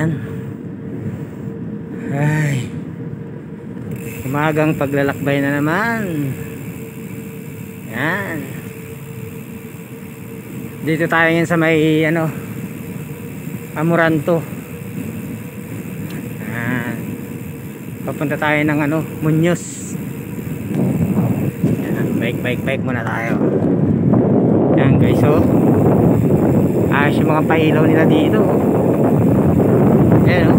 Ayan. Ay, umagang paglalakbay na naman. Ayan. Dito tayo ngayon sa may Amoranto. Ayan. Papunta tayo ng Muñoz. Ayan. Bike muna tayo. Ayan guys, ayos yung mga pailaw nila dito. Ayan,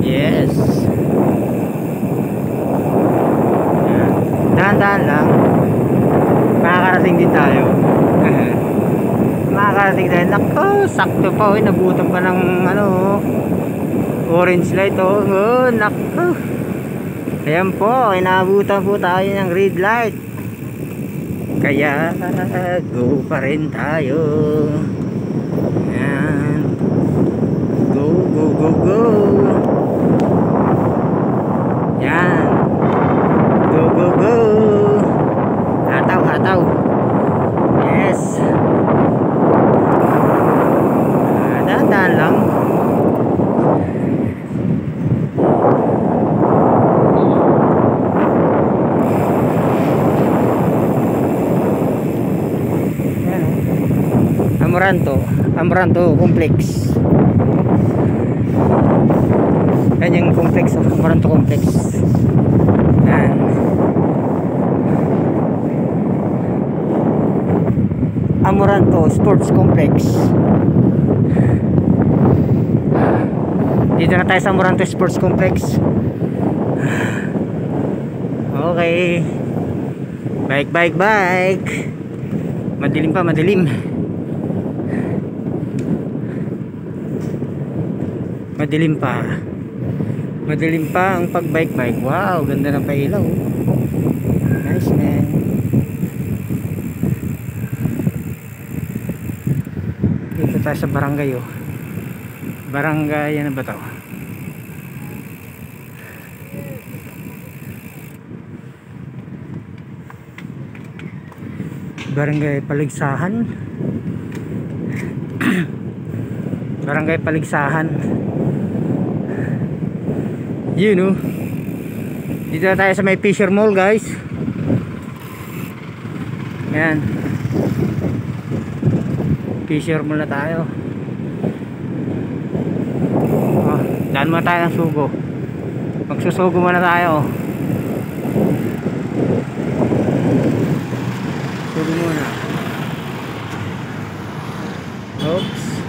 yes. Ayan. Dahan-dahan lang. Makakarating din tayo. Makakarating tayo. Naku, sakto pa. Nabutan pa ng orange light. Naku. Ayan po, inabutan po tayo ng red light. Kaya go pa rin tayo. Ayan. Go, go, go, go. Ayan. Go, go, go. Hataw, hataw. Yes. Dahan-dahan lang. Amoranto Complex. Yan yung complex, Amoranto Complex. Yan. Amoranto Sports Complex. Dito na tayo sa Amoranto Sports Complex. Okay. Bike. Madilim pa, madilim. Madilim pa ang pag-bike. Wow, ganda ng pailaw. Nice, man. Dito tayo sa barangay. Barangay, ano ba to? Barangay Paligsahan. Barangay Paligsahan. Dito na tayo sa may Fisher Mall, guys. Ayan. Fisher Mall na tayo. Daan muna tayo ng sugo. Magsusugo muna tayo. Sugo muna. Oops.